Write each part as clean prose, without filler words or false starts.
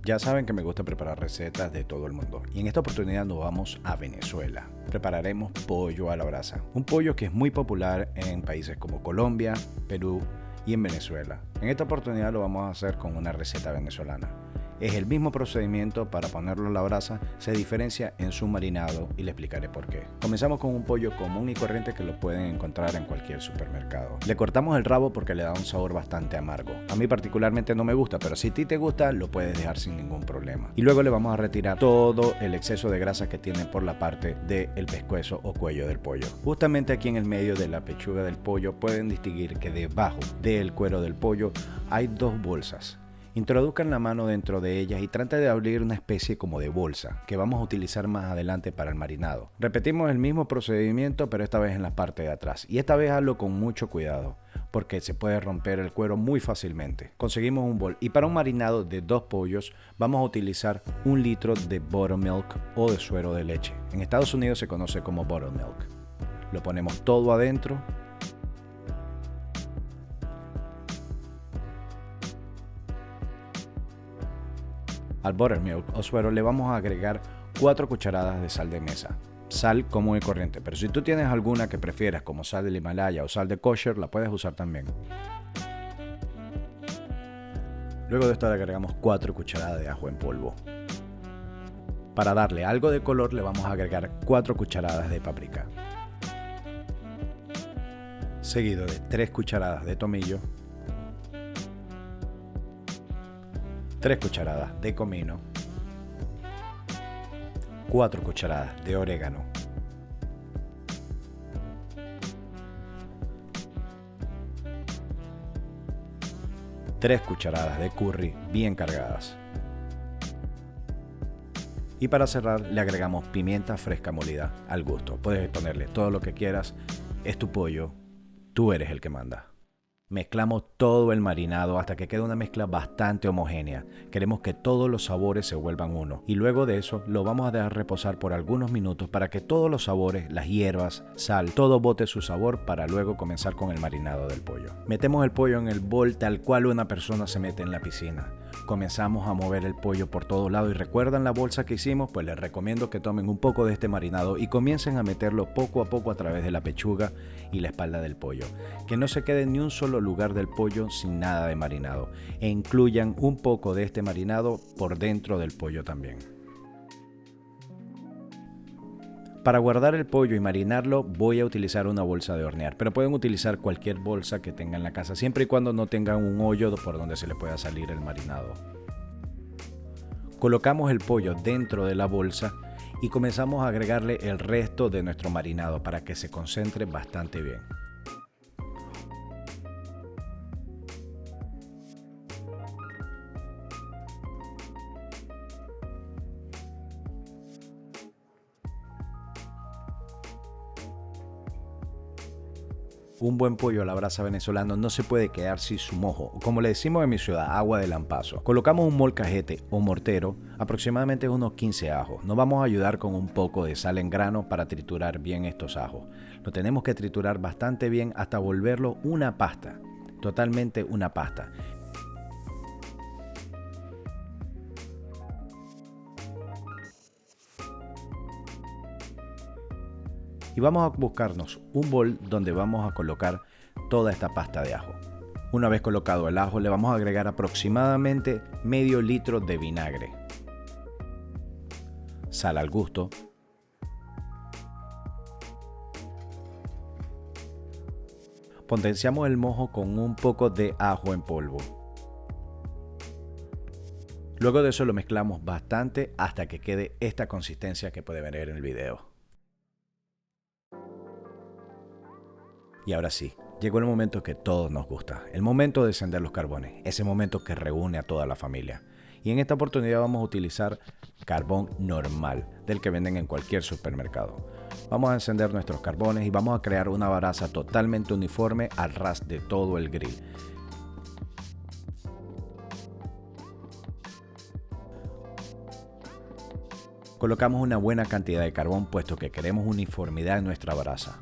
Ya saben que me gusta preparar recetas de todo el mundo y en esta oportunidad nos vamos a Venezuela. Prepararemos pollo a la brasa, un pollo que es muy popular en países como Colombia, Perú y en Venezuela. En esta oportunidad lo vamos a hacer con una receta venezolana. Es el mismo procedimiento para ponerlo a la brasa, se diferencia en su marinado y le explicaré por qué. Comenzamos con un pollo común y corriente que lo pueden encontrar en cualquier supermercado. Le cortamos el rabo porque le da un sabor bastante amargo. A mí particularmente no me gusta, pero si a ti te gusta lo puedes dejar sin ningún problema. Y luego le vamos a retirar todo el exceso de grasa que tiene por la parte del pescuezo o cuello del pollo. Justamente aquí en el medio de la pechuga del pollo pueden distinguir que debajo del cuero del pollo hay dos bolsas. Introduzcan la mano dentro de ellas y traten de abrir una especie como de bolsa que vamos a utilizar más adelante para el marinado. Repetimos el mismo procedimiento pero esta vez en la parte de atrás y esta vez hazlo con mucho cuidado porque se puede romper el cuero muy fácilmente. Conseguimos un bol y para un marinado de 2 pollos vamos a utilizar 1 litro de buttermilk o de suero de leche. En Estados Unidos se conoce como buttermilk. Lo ponemos todo adentro. Al buttermilk o suero le vamos a agregar 4 cucharadas de sal de mesa. Sal común y corriente, pero si tú tienes alguna que prefieras como sal del Himalaya o sal de kosher, la puedes usar también. Luego de esto le agregamos 4 cucharadas de ajo en polvo. Para darle algo de color le vamos a agregar 4 cucharadas de paprika. Seguido de 3 cucharadas de tomillo, 3 cucharadas de comino, 4 cucharadas de orégano, 3 cucharadas de curry bien cargadas. Y para cerrar le agregamos pimienta fresca molida al gusto. Puedes ponerle todo lo que quieras, es tu pollo, tú eres el que manda. Mezclamos todo el marinado hasta que quede una mezcla bastante homogénea. Queremos que todos los sabores se vuelvan uno. Y luego de eso lo vamos a dejar reposar por algunos minutos para que todos los sabores, las hierbas, sal, todo bote su sabor para luego comenzar con el marinado del pollo. Metemos el pollo en el bol tal cual una persona se mete en la piscina. Comenzamos a mover el pollo por todos lados y recuerdan la bolsa que hicimos, pues les recomiendo que tomen un poco de este marinado y comiencen a meterlo poco a poco a través de la pechuga y la espalda del pollo. Que no se quede ni un solo lugar del pollo sin nada de marinado e incluyan un poco de este marinado por dentro del pollo también. Para guardar el pollo y marinarlo voy a utilizar una bolsa de hornear, pero pueden utilizar cualquier bolsa que tengan en la casa, siempre y cuando no tengan un hoyo por donde se le pueda salir el marinado. Colocamos el pollo dentro de la bolsa y comenzamos a agregarle el resto de nuestro marinado para que se concentre bastante bien. Un buen pollo a la brasa venezolano no se puede quedar sin su mojo, o como le decimos en mi ciudad, agua de lampazo. Colocamos un molcajete o mortero, aproximadamente unos 15 ajos. Nos vamos a ayudar con un poco de sal en grano para triturar bien estos ajos. Lo tenemos que triturar bastante bien hasta volverlo una pasta, totalmente una pasta. Y vamos a buscarnos un bol donde vamos a colocar toda esta pasta de ajo. Una vez colocado el ajo le vamos a agregar aproximadamente medio litro de vinagre, sal al gusto, potenciamos el mojo con un poco de ajo en polvo. Luego de eso lo mezclamos bastante hasta que quede esta consistencia que puede ver en el video. Y ahora sí, llegó el momento que todos nos gusta, el momento de encender los carbones, ese momento que reúne a toda la familia. Y en esta oportunidad vamos a utilizar carbón normal, del que venden en cualquier supermercado. Vamos a encender nuestros carbones y vamos a crear una brasa totalmente uniforme al ras de todo el grill. Colocamos una buena cantidad de carbón puesto que queremos uniformidad en nuestra brasa.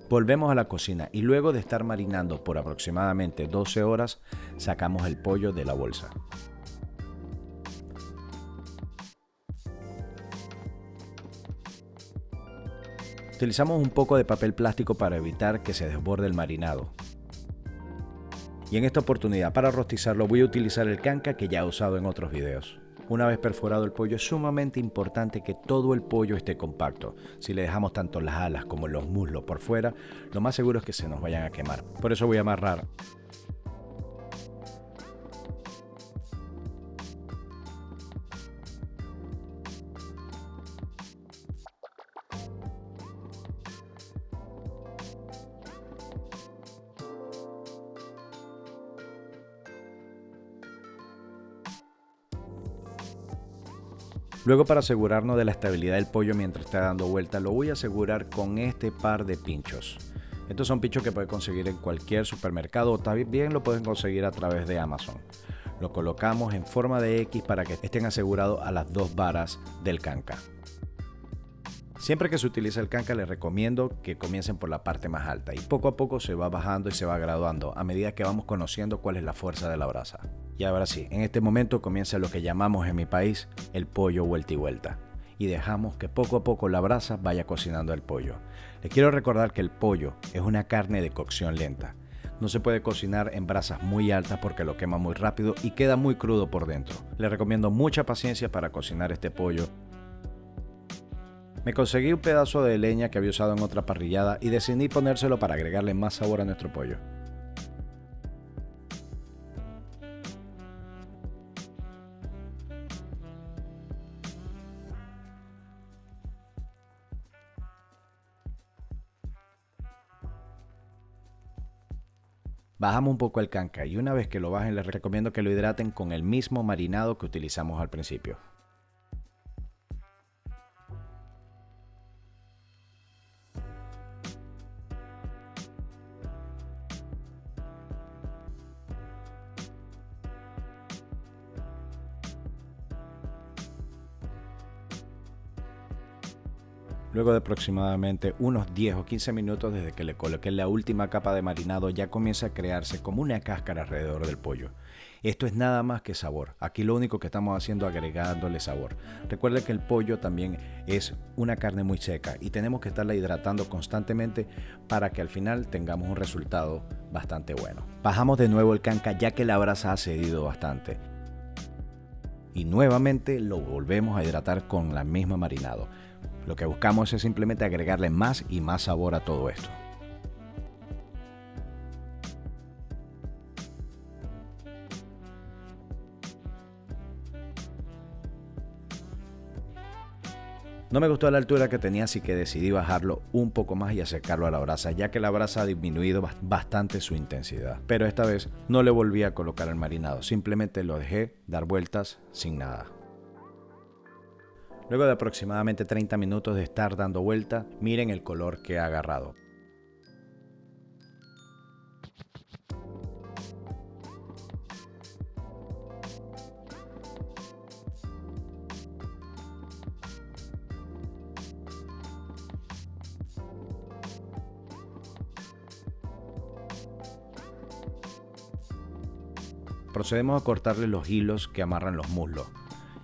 Volvemos a la cocina y luego de estar marinando por aproximadamente 12 horas, sacamos el pollo de la bolsa. Utilizamos un poco de papel plástico para evitar que se desborde el marinado. Y en esta oportunidad, para rostizarlo, voy a utilizar el canca que ya he usado en otros videos. Una vez perforado el pollo, es sumamente importante que todo el pollo esté compacto. Si le dejamos tanto las alas como los muslos por fuera, lo más seguro es que se nos vayan a quemar. Por eso voy a amarrar Luego, para asegurarnos de la estabilidad del pollo mientras está dando vuelta, lo voy a asegurar con este par de pinchos. Estos son pinchos que puedes conseguir en cualquier supermercado o también lo pueden conseguir a través de Amazon. Lo colocamos en forma de X para que estén asegurados a las dos varas del canca. Siempre que se utiliza el canca les recomiendo que comiencen por la parte más alta y poco a poco se va bajando y se va graduando a medida que vamos conociendo cuál es la fuerza de la brasa. Y ahora sí, en este momento comienza lo que llamamos en mi país el pollo vuelta y vuelta. Y dejamos que poco a poco la brasa vaya cocinando el pollo. Les quiero recordar que el pollo es una carne de cocción lenta. No se puede cocinar en brasas muy altas porque lo quema muy rápido y queda muy crudo por dentro. Les recomiendo mucha paciencia para cocinar este pollo. Me conseguí un pedazo de leña que había usado en otra parrillada y decidí ponérselo para agregarle más sabor a nuestro pollo. Bajamos un poco el canca y una vez que lo bajen les recomiendo que lo hidraten con el mismo marinado que utilizamos al principio. Luego de aproximadamente unos 10 o 15 minutos desde que le coloqué la última capa de marinado, ya comienza a crearse como una cáscara alrededor del pollo. Esto es nada más que sabor. Aquí lo único que estamos haciendo es agregándole sabor. Recuerde que el pollo también es una carne muy seca y tenemos que estarla hidratando constantemente para que al final tengamos un resultado bastante bueno. Bajamos de nuevo el canca ya que la brasa ha cedido bastante. Y nuevamente lo volvemos a hidratar con la misma marinado. Lo que buscamos es simplemente agregarle más y más sabor a todo esto. No me gustó la altura que tenía, así que decidí bajarlo un poco más y acercarlo a la brasa, ya que la brasa ha disminuido bastante su intensidad. Pero esta vez no le volví a colocar el marinado, simplemente lo dejé dar vueltas sin nada. Luego de aproximadamente 30 minutos de estar dando vuelta, miren el color que ha agarrado. Procedemos a cortarle los hilos que amarran los muslos.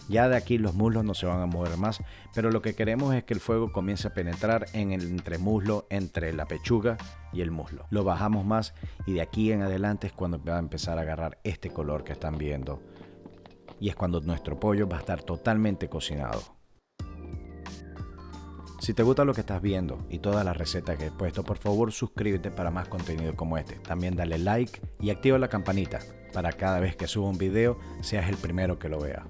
Ya de aquí los muslos no se van a mover más, pero lo que queremos es que el fuego comience a penetrar en el entremuslo, entre la pechuga y el muslo. Lo bajamos más y de aquí en adelante es cuando va a empezar a agarrar este color que están viendo. Y es cuando nuestro pollo va a estar totalmente cocinado. Si te gusta lo que estás viendo y todas las recetas que he puesto, por favor suscríbete para más contenido como este. También dale like y activa la campanita para cada vez que suba un video seas el primero que lo vea.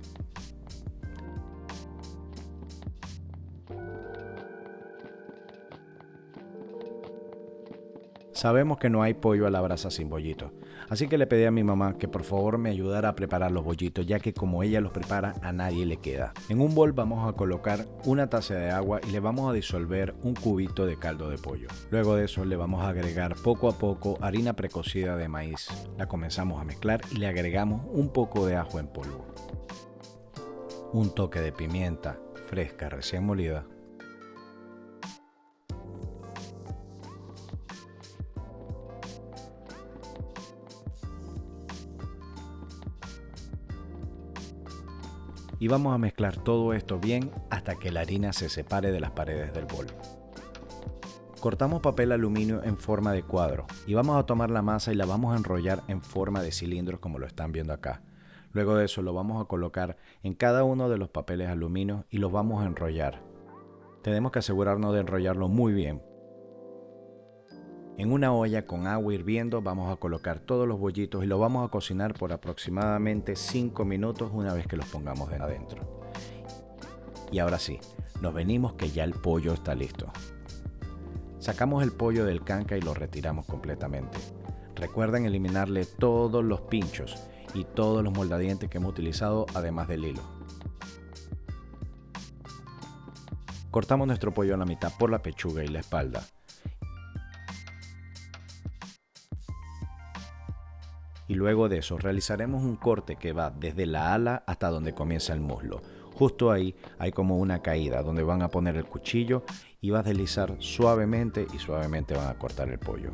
Sabemos que no hay pollo a la brasa sin bollito, así que le pedí a mi mamá que por favor me ayudara a preparar los bollitos, ya que como ella los prepara a nadie le queda. En un bol vamos a colocar una taza de agua y le vamos a disolver un cubito de caldo de pollo. Luego de eso le vamos a agregar poco a poco harina precocida de maíz. La comenzamos a mezclar y le agregamos un poco de ajo en polvo, un toque de pimienta fresca recién molida, y vamos a mezclar todo esto bien hasta que la harina se separe de las paredes del bol. Cortamos papel aluminio en forma de cuadro y vamos a tomar la masa y la vamos a enrollar en forma de cilindros como lo están viendo acá. Luego de eso lo vamos a colocar en cada uno de los papeles aluminio y los vamos a enrollar. Tenemos que asegurarnos de enrollarlo muy bien. En una olla con agua hirviendo vamos a colocar todos los bollitos y los vamos a cocinar por aproximadamente 5 minutos una vez que los pongamos de adentro. Y ahora sí, nos venimos que ya el pollo está listo. Sacamos el pollo del canca y lo retiramos completamente. Recuerden eliminarle todos los pinchos y todos los moldadientes que hemos utilizado, además del hilo. Cortamos nuestro pollo a la mitad por la pechuga y la espalda. Y luego de eso realizaremos un corte que va desde la ala hasta donde comienza el muslo. Justo ahí hay como una caída donde van a poner el cuchillo y va a deslizar suavemente y suavemente van a cortar el pollo.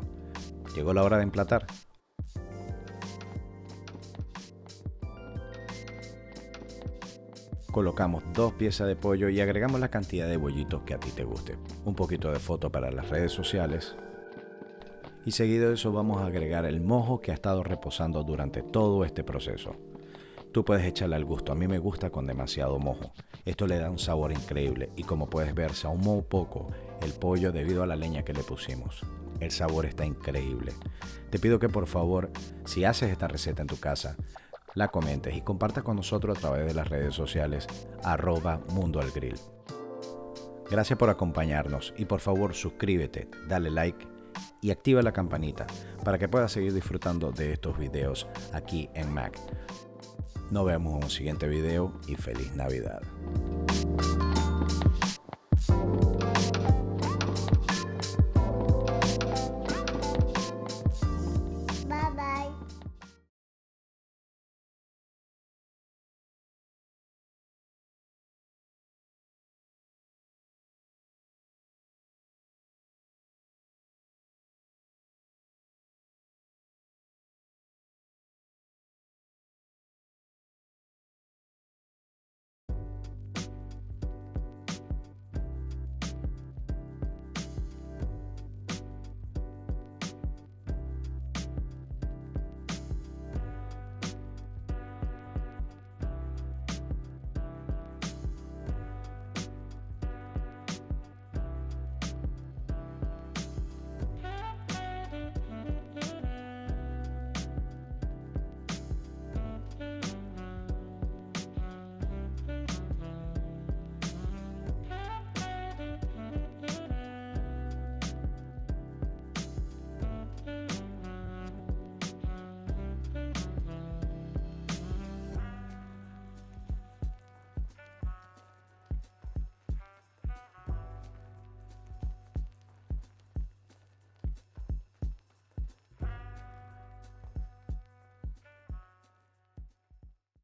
Llegó la hora de emplatar. Colocamos 2 piezas de pollo y agregamos la cantidad de bollitos que a ti te guste. Un poquito de foto para las redes sociales. Y seguido de eso vamos a agregar el mojo que ha estado reposando durante todo este proceso. Tú puedes echarle al gusto, a mí me gusta con demasiado mojo. Esto le da un sabor increíble y como puedes ver se ahumó poco el pollo debido a la leña que le pusimos. El sabor está increíble. Te pido que por favor, si haces esta receta en tu casa, la comentes y compartas con nosotros a través de las redes sociales @mundoalgrill. Gracias por acompañarnos y por favor suscríbete, dale like y activa la campanita para que puedas seguir disfrutando de estos videos aquí en Mac. Nos vemos en un siguiente video y feliz Navidad.